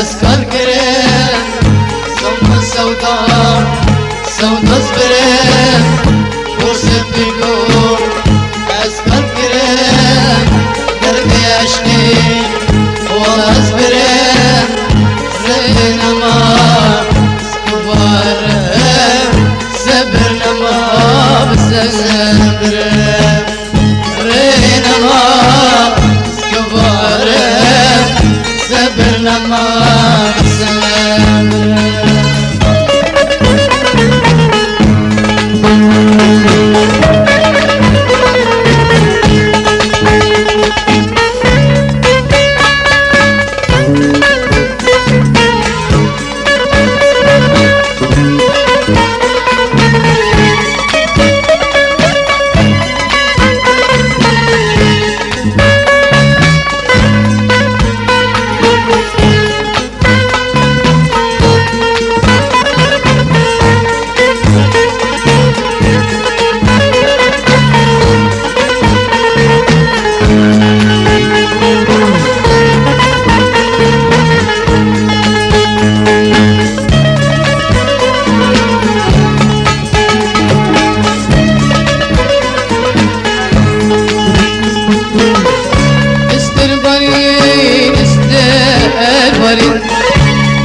اسكر كريم سودا سودا سودا سبريم فرصة بيكون اسكر كريم دربي عشقي والله سبريم رينا ما سكبارم سبرنا ما بسبرم رينا ما سكبارم سبرنا ما بسبرم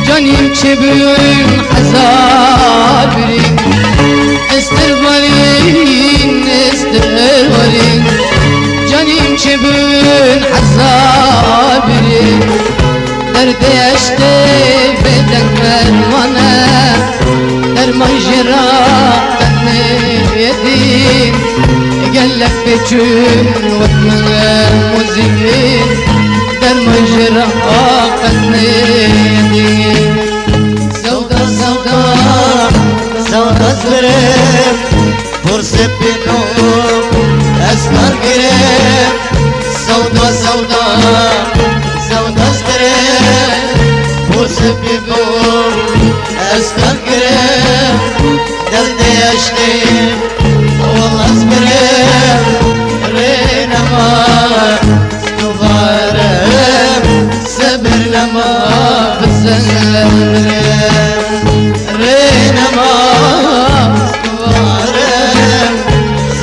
جانیم چه بیون حزابرین استربارین جانیم چه بیون حزابرین درد اشته بدن درمانه درمان جراح یدین قلب بجون وطمن موزیکین درمان جراح يدين سودا سودا سودا سبرم فرصة بينهم أسكر قريب سودا سودا سودا سبرم فرصة بينهم أسكر قريب دردي عشقي والله سبرم رينا ما سكبارم سبرنا ما رينا ما سكبارم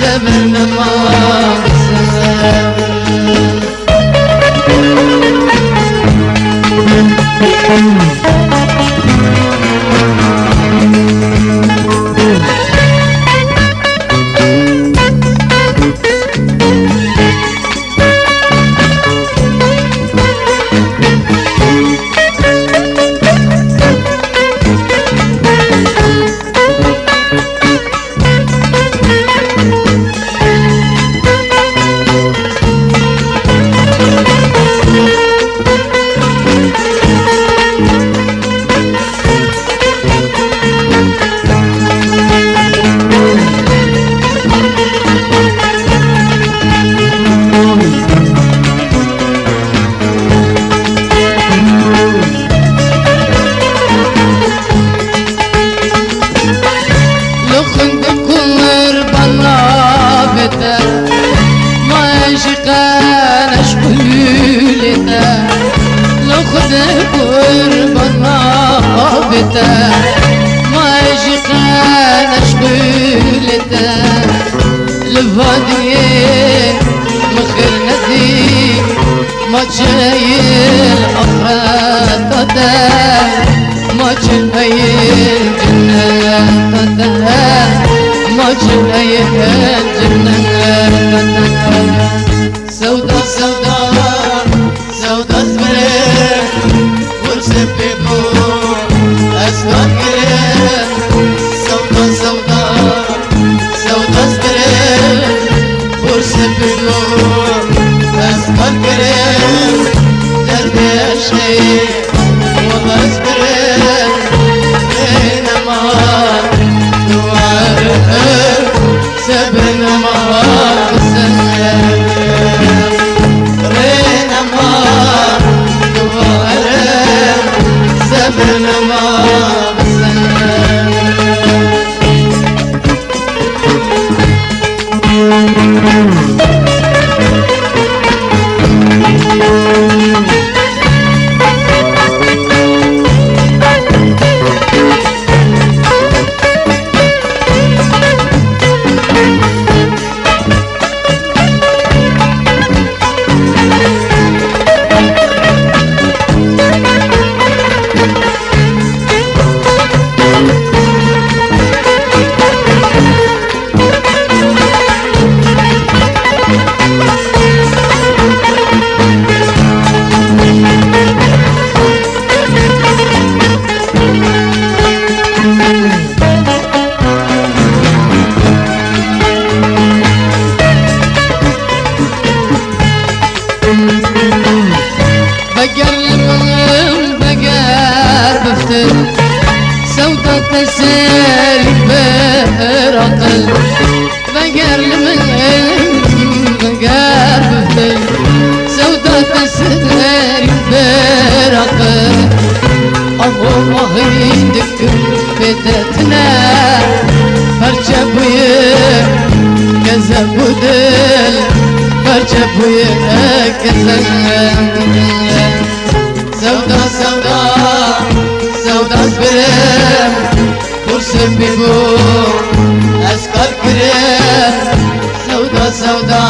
سبرنا ما ما يجيخان اشغلته لفاديه مخير نديم ما جايل افراطته ما جايل جنته ما جايل جنته سودا سودا سودا سبريم والسبيبو أسكر كريم سودا سودا سودا سبريم والسبيبو أسكر كريم دردي عشقي والله سبريم بينما دوارهم سبنا ما بسنهم بينما دوارهم سبنا ما بسنهم تسالي براقل بقر من بقر بفتل سودة تسالي براقل الله يدك بدتنا فرشبوية كذب ودل فرشبوية كذب سودا سودا سودا برم برسم بيبو اسكر كرم سودا سودا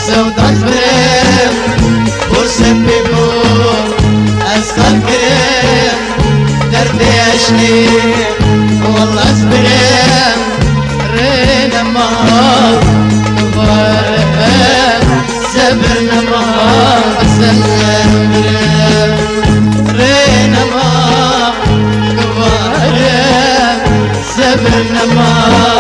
سودا برم برسم بيبو اسكر كرم دردي عشني والله اسبرم رينا ما تبارك سبرنا ما سلم رينا ما تبارك سبرنا ما